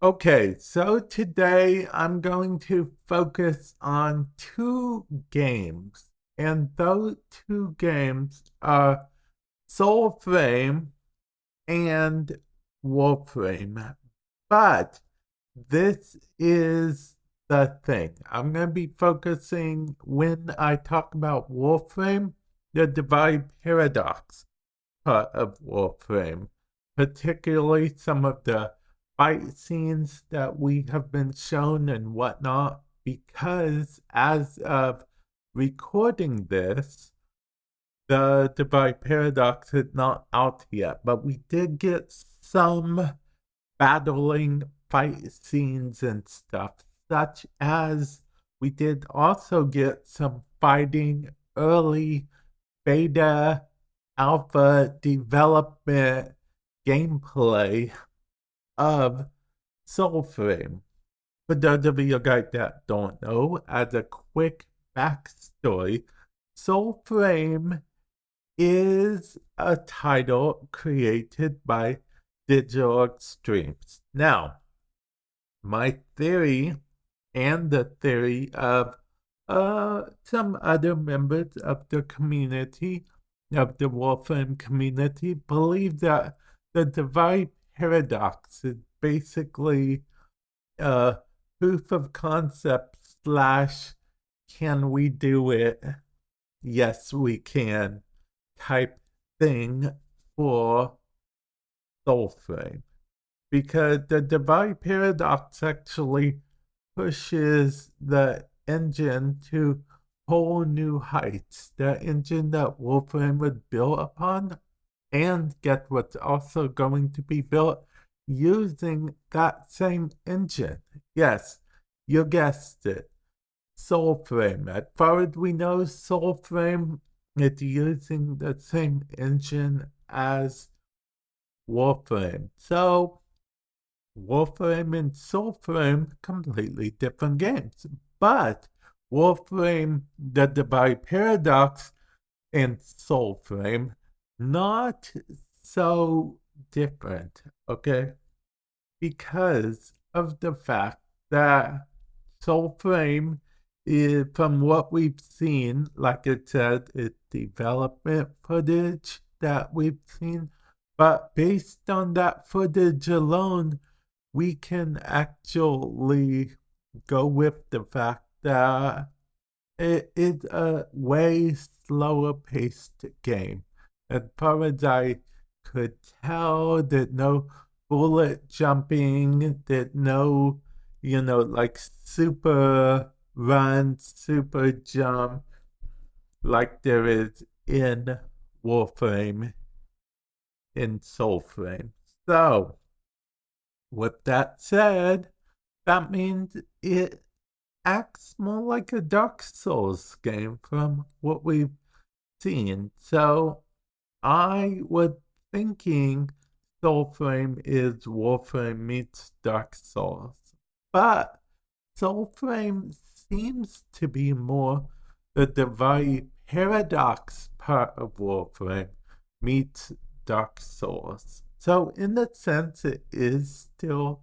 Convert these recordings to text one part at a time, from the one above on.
Okay, so today I'm going to focus on two games, and those two games are Soulframe and Warframe. But this is the thing. I'm going to be focusing when I talk about Warframe, the divide paradox part of Warframe, particularly some of the fight scenes that we have been shown and whatnot, because as of recording this, the Divide Paradox is not out yet, but we did get some battling fight scenes and stuff, such as we did also get some fighting early beta alpha development gameplay of Soulframe. For those of you guys that don't know, as a quick backstory, Soulframe is a title created by Digital Extremes. Now, my theory and the theory of some other members of the community, of the Warframe community, believe that the divide paradox is basically a proof of concept slash can we do it? Yes, we can type thing for Soulframe. Because the divide paradox actually pushes the engine to whole new heights. The engine that Warframe was built upon, and get what's also going to be built using that same engine. Yes, you guessed it. Soulframe. As far as we know, Soulframe is using the same engine as Warframe. So Warframe and Soulframe, completely different games. But Warframe, the Divide Paradox, and Soulframe, not so different, okay? Because of the fact that Soulframe is, from what we've seen, like I said, it's development footage that we've seen. But based on that footage alone, we can actually go with the fact that it is a way slower paced game. As far as I could tell, there's no bullet jumping, there's no, like super run, super jump like there is in Warframe, in Soulframe. So, with that said, that means it acts more like a Dark Souls game from what we've seen. So I was thinking Soulframe is Warframe meets Dark Souls. But Soulframe seems to be more the divide paradox part of Warframe meets Dark Souls. So in a sense, it is still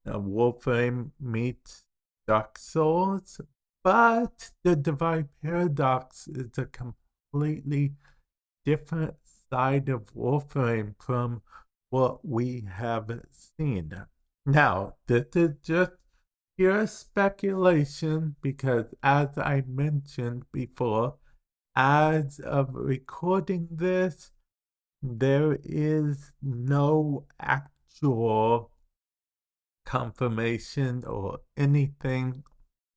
a Warframe meets Dark Souls, but the divide paradox is a completely different side of Warframe from what we have seen. Now, this is just pure speculation because, as I mentioned before, as of recording this, there is no actual confirmation or anything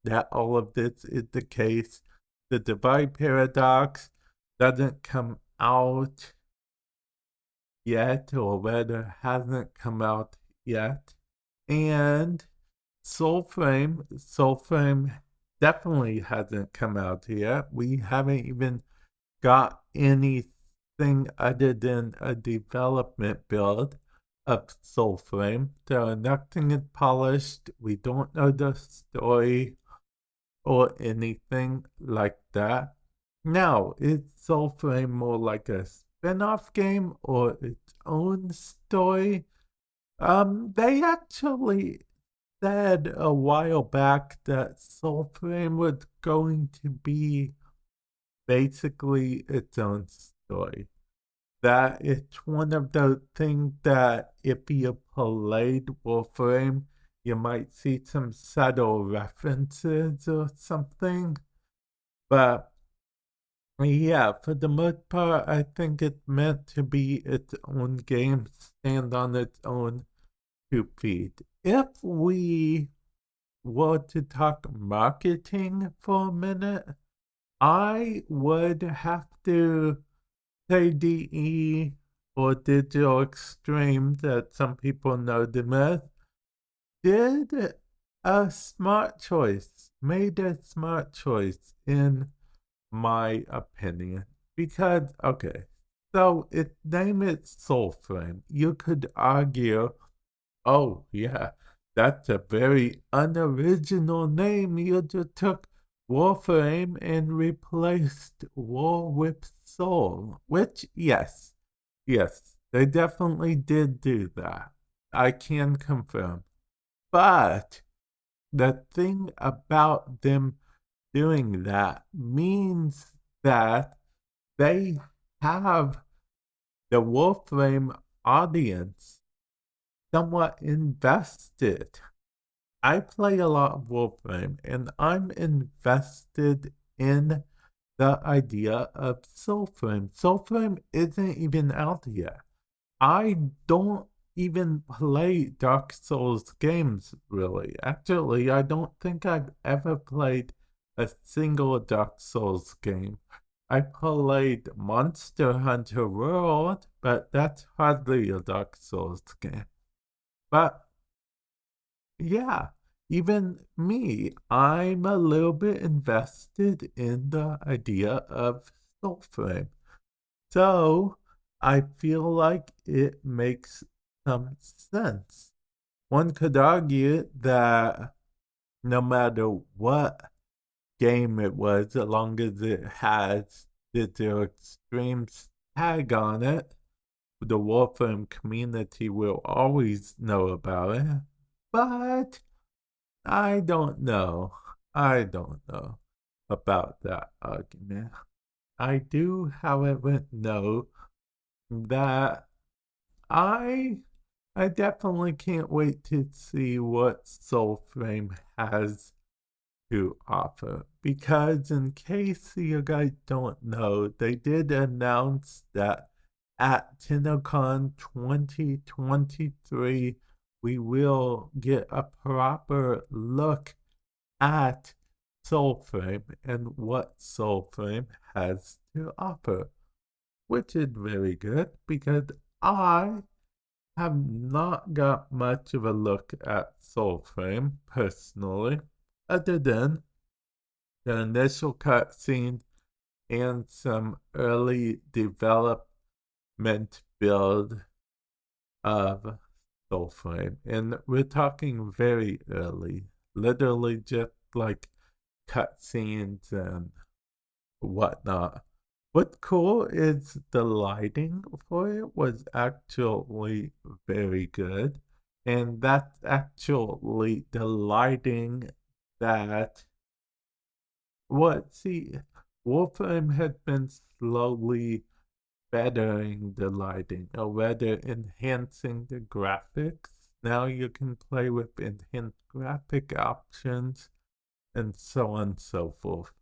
that all of this is the case. The divide paradox doesn't come out yet, or rather hasn't come out yet. And Soulframe definitely hasn't come out yet. We haven't even got anything other than a development build of Soulframe. So nothing is polished. We don't know the story or anything like that. Now, is Soulframe more like a spin-off game or its own story? They actually said a while back that Soulframe was going to be basically its own story. That it's one of the things that if you played Warframe, you might see some subtle references or something. But yeah, for the most part, I think it's meant to be its own game, stand on its own 2 feet. If we were to talk marketing for a minute, I would have to say DE or Digital Extreme, that some people know them as, did a smart choice, made a smart choice in my opinion. Because, okay, so its name is Soulframe. You could argue, oh, yeah, that's a very unoriginal name. You just took Warframe and replaced War with Soul, which, yes, they definitely did do that. I can confirm. But the thing about them doing that means that they have the Warframe audience somewhat invested. I play a lot of Warframe and I'm invested in the idea of Soulframe. Soulframe isn't even out yet. I don't even play Dark Souls games, really. Actually, I don't think I've ever played a single Dark Souls game. I played Monster Hunter World, but that's hardly a Dark Souls game. But yeah, even me, I'm a little bit invested in the idea of Soulframe. So I feel like it makes some sense. One could argue that no matter what game it was, as long as it has Digital Extreme's tag on it, the Warframe community will always know about it. But I don't know. I don't know about that argument. I do, however, know that I I definitely can't wait to see what Soulframe has to offer. Because in case you guys don't know, they did announce that at TennoCon 2023, we will get a proper look at Soulframe and what Soulframe has to offer, which is very good because I have not got much of a look at Soulframe personally, other than the initial cutscene and some early development build of Soulframe. And we're talking very early, literally just like cutscenes and whatnot. What's cool is the lighting for it was actually very good. And that's actually the lighting that Warframe had been slowly bettering the lighting, or rather enhancing the graphics. Now you can play with enhanced graphic options and so on and so forth.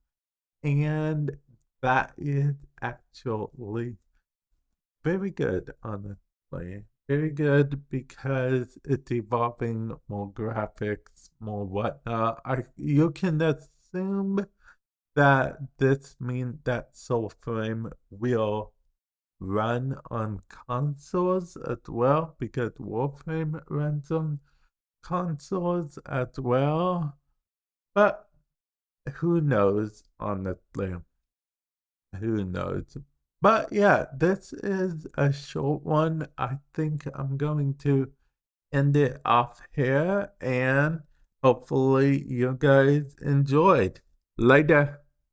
And that is actually very good, honestly. Very good because it's evolving more graphics, more whatnot. You can assume that this means that Soulframe will run on consoles as well, because Warframe runs on consoles as well. But who knows, honestly? Who knows? But yeah, this is a short one. I think I'm going to end it off here, and hopefully you guys enjoyed. Later.